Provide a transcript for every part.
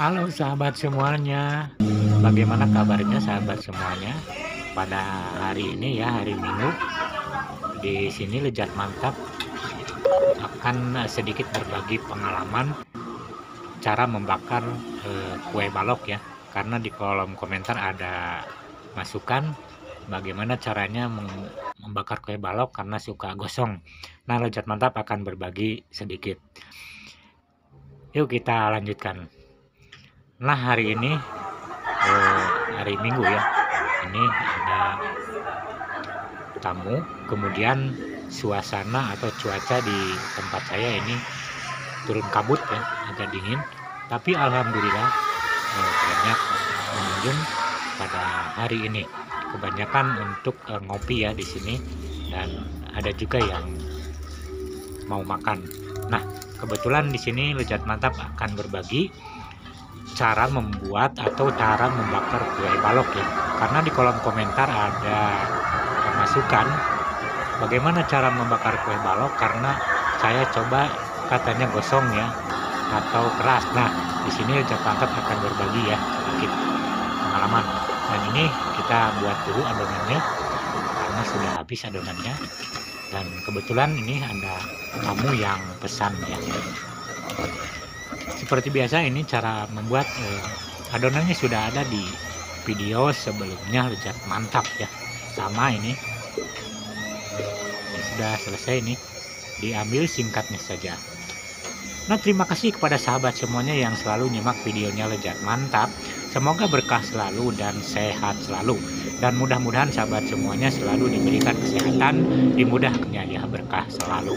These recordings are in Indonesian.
Halo sahabat semuanya, bagaimana kabarnya sahabat semuanya? Pada hari ini ya, hari Minggu, di sini Lejat Mantap akan sedikit berbagi pengalaman cara membakar kue balok ya. Karena di kolom komentar ada masukan bagaimana caranya membakar kue balok karena suka gosong. Nah, Lejat Mantap akan berbagi sedikit. Yuk kita lanjutkan. Nah, hari ini hari Minggu ya. Ini ada tamu, kemudian suasana atau cuaca di tempat saya ini turun kabut ya, agak dingin. Tapi alhamdulillah banyak pengunjung pada hari ini. Kebanyakan untuk ngopi ya di sini dan ada juga yang mau makan. Nah, kebetulan di sini Lejat Mantap akan berbagi cara membuat atau cara membakar kue balok ya. Karena di kolom komentar ada masukan bagaimana cara membakar kue balok karena saya coba katanya gosong ya atau keras. Nah, di sini Lejat Mantap akan berbagi ya sedikit pengalaman. Dan ini kita buat dulu adonannya karena sudah habis adonannya. Dan kebetulan ini ada tamu yang pesan ya. Seperti biasa ini cara membuat adonannya sudah ada di video sebelumnya Lejat Mantap ya. Sama ini sudah selesai nih, diambil singkatnya saja. Nah, terima kasih kepada sahabat semuanya yang selalu nyimak videonya Lejat Mantap. Semoga berkah selalu dan sehat selalu. Dan mudah-mudahan sahabat semuanya selalu diberikan kesehatan, dimudahkannya ya, berkah selalu.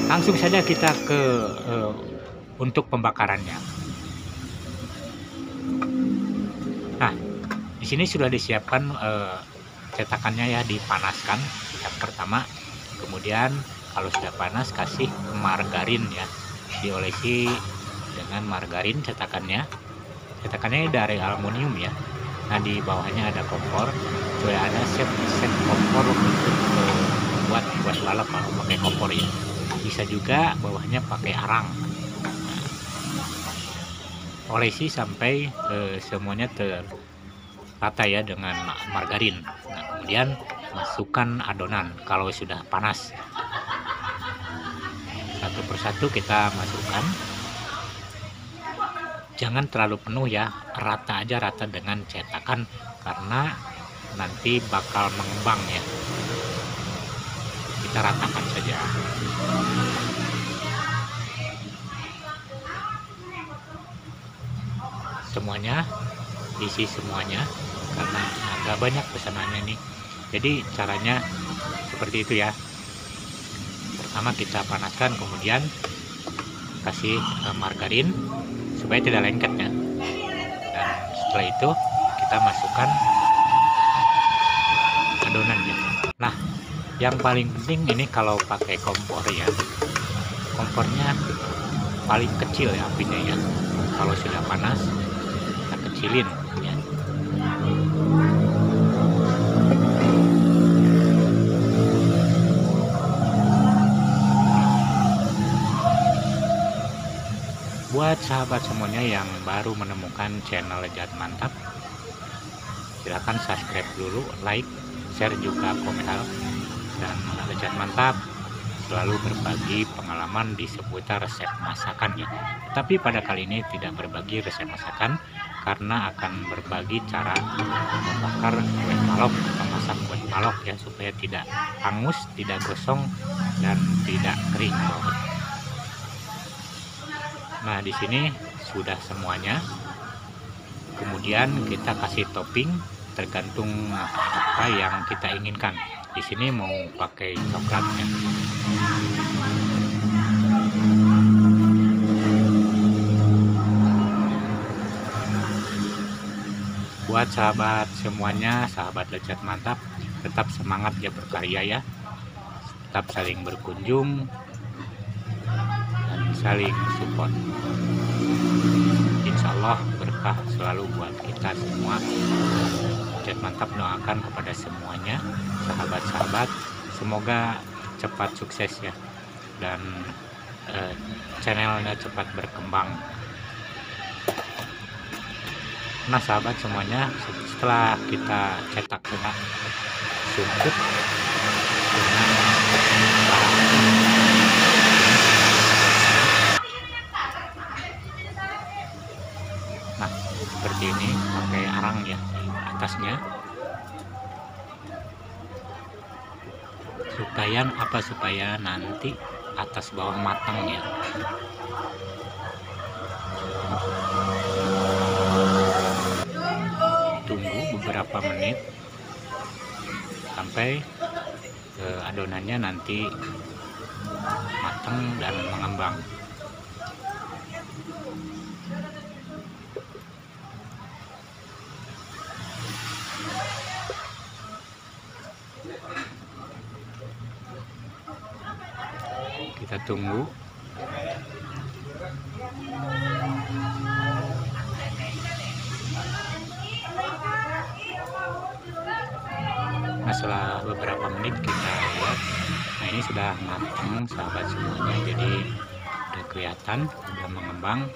Langsung saja kita ke untuk pembakarannya. Nah, di sini sudah disiapkan cetakannya ya, dipanaskan yang pertama. Kemudian kalau sudah panas kasih margarin ya, diolesi dengan margarin cetakannya. Cetakannya dari aluminium ya. Nah, di bawahnya ada kompor, supaya ada set kompor untuk buat balok kalau pakai kompor ya. Bisa juga bawahnya pakai arang. Nah, olesi sampai semuanya terrata ya dengan margarin. Nah, kemudian masukkan adonan kalau sudah panas. Satu persatu kita masukkan. Jangan terlalu penuh ya, rata aja, rata dengan cetakan karena nanti bakal mengembang ya. Kita ratakan saja. Semuanya, isi semuanya karena agak banyak pesanannya nih. Jadi caranya seperti itu ya. Pertama kita panaskan, kemudian kasih margarin supaya tidak lengket ya. Dan setelah itu kita masukkan adonannya. Nah, yang paling penting ini kalau pakai kompor ya, kompornya paling kecil ya apinya ya. Kalau sudah panas kita kecilin ya. Buat sahabat semuanya yang baru menemukan channel Lejat Mantap, silahkan subscribe dulu, like, share juga komentar. Dan Lejat Mantap selalu berbagi pengalaman di seputar resep masakan ya. Tapi pada kali ini tidak berbagi resep masakan karena akan berbagi cara membakar kue balok atau masak kue balok ya, supaya tidak hangus, tidak gosong, dan tidak kering. Nah, di sini sudah semuanya. Kemudian kita kasih topping tergantung apa yang kita inginkan. Di sini mau pakai coklatnya. Buat sahabat semuanya, sahabat Lejat Mantap, tetap semangat ya berkarya ya. Tetap saling berkunjung dan saling support. Insya Allah berkah selalu buat kita semua. Lejat Mantap doakan kepada semuanya, sahabat-sahabat, semoga cepat sukses ya, dan channelnya cepat berkembang. Nah sahabat semuanya, setelah kita cetak bola sungkup dengan bara api ini nah seperti ini pakai arang ya di atasnya, supaya nanti atas bawah matang ya. Tunggu beberapa menit sampai adonannya nanti matang dan mengembang. Kita tunggu. Nah setelah beberapa menit kita lihat, nah ini sudah matang sahabat semuanya, jadi udah kelihatan udah mengembang,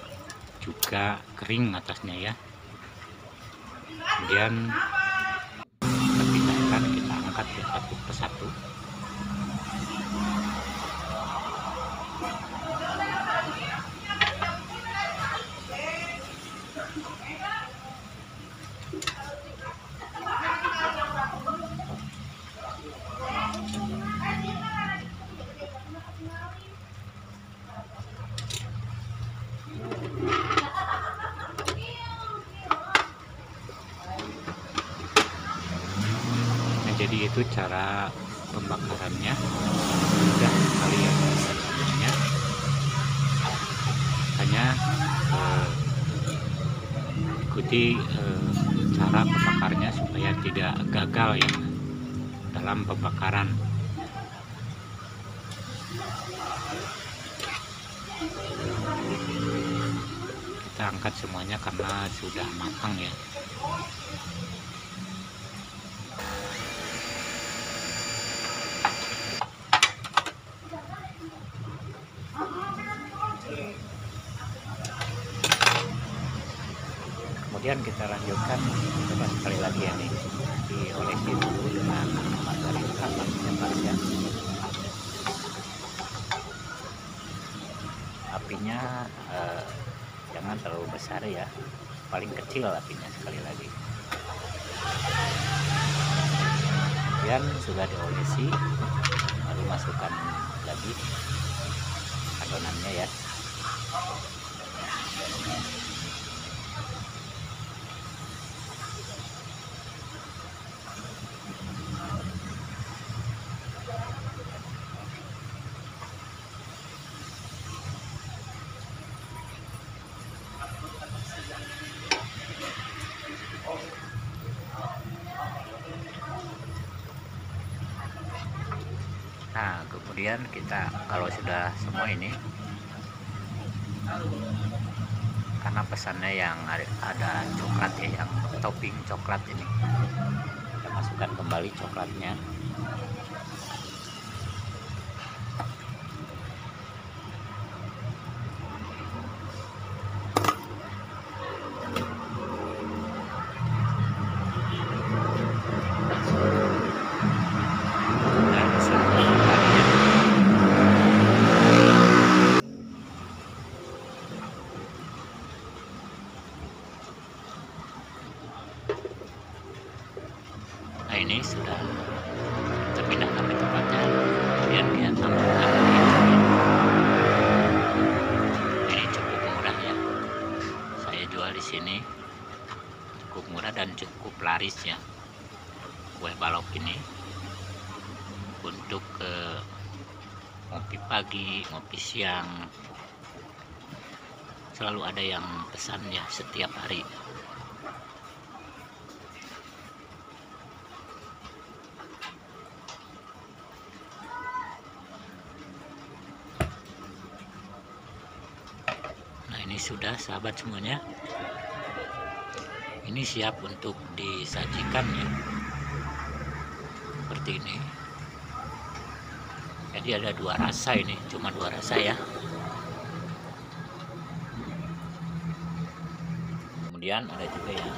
juga kering atasnya ya. Kemudian kita pindahkan, kita angkat ya satu persatu. Jadi itu cara pembakarannya, mudah sekali ya sebetulnya. Hanya ikuti cara pembakarnya supaya tidak gagal ya dalam pembakaran. Kita angkat semuanya karena sudah matang ya. Kemudian kita lanjutkan, coba sekali lagi ya nih, diolesi dulu dengan margarin ya. Apinya jangan terlalu besar ya, paling kecil apinya sekali lagi. Kemudian sudah diolesi, lalu masukkan lagi adonannya ya. Nah kemudian kita kalau sudah semua ini, karena pesannya yang ada coklat ya, yang topping coklat ini, kita masukkan kembali coklatnya. Nah ini sudah terpindahkan ke tempatnya, kemudian dia tambahkan ini cukup murah ya, saya jual di sini cukup murah dan cukup laris ya, kue balok ini untuk ngopi pagi, ngopi siang, selalu ada yang pesan ya setiap hari. Ini sudah sahabat semuanya, ini siap untuk disajikan ya, seperti ini. Jadi ada dua rasa, ini cuma dua rasa ya. Kemudian ada juga yang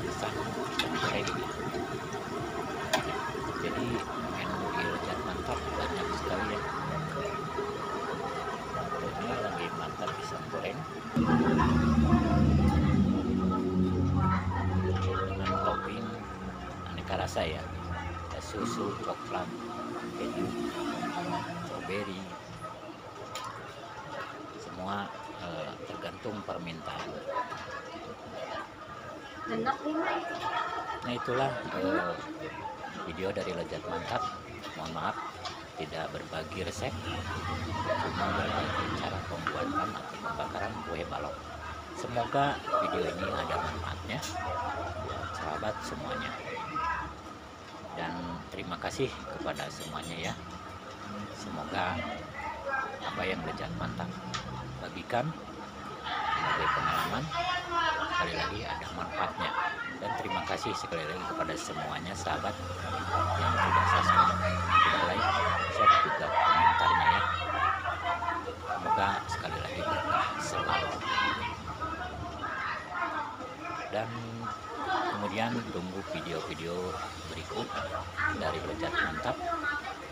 pisang goreng. Jadi menu di Lezat Mantap banyak sekali ya. Ini lagi mantap pisang goreng dengan topping aneka rasa ya, ada susu, coklat, keju, strawberry, semua tergantung permintaan. Nah itulah video dari Lezat Mantap. Mohon maaf tidak berbagi resep, cuma berbagi cara pembuatan atau pembakaran kue balok. Semoga video ini ada manfaatnya buat sahabat semuanya, dan terima kasih kepada semuanya ya. Semoga apa yang Lezat Mantap bagikan sebagai pengalaman sekali lagi ada manfaatnya. Dan terima kasih sekali lagi kepada semuanya sahabat yang sudah subscribe, sudah like, share juga komentarnya ya. Semoga sekali lagi berkah selalu. Dan kemudian tunggu video-video berikut dari Lezat Mantap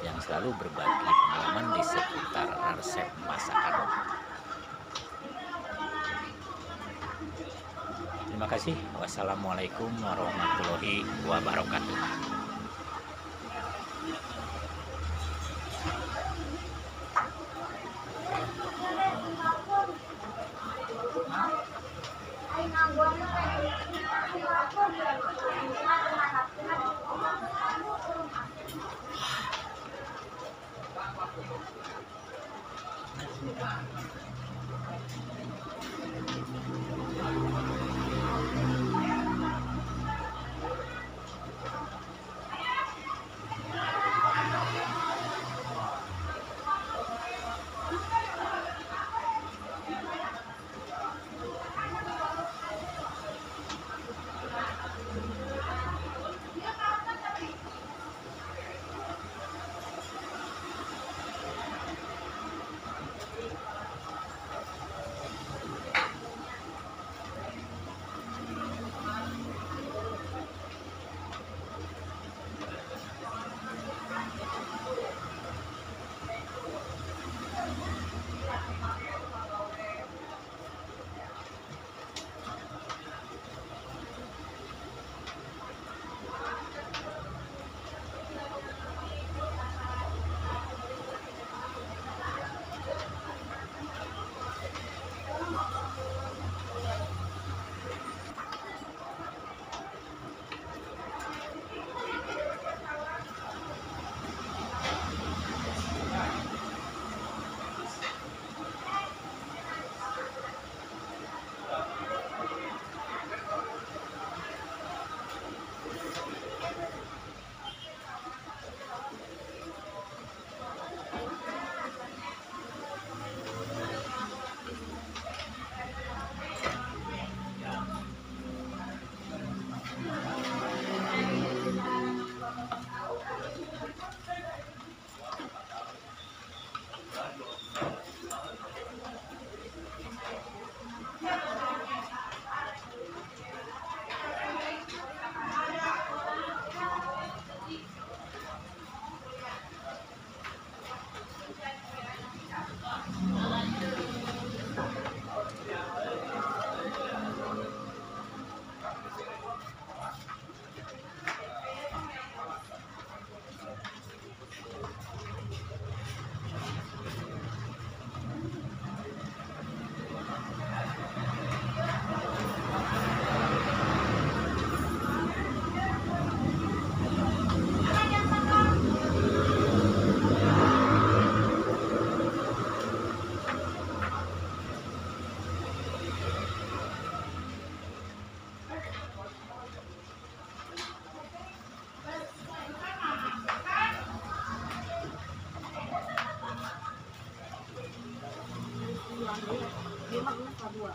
yang selalu berbagi pengalaman di seputar resep masakan. Terima kasih. Wassalamualaikum warahmatullahi wabarakatuh. Dia makan dua.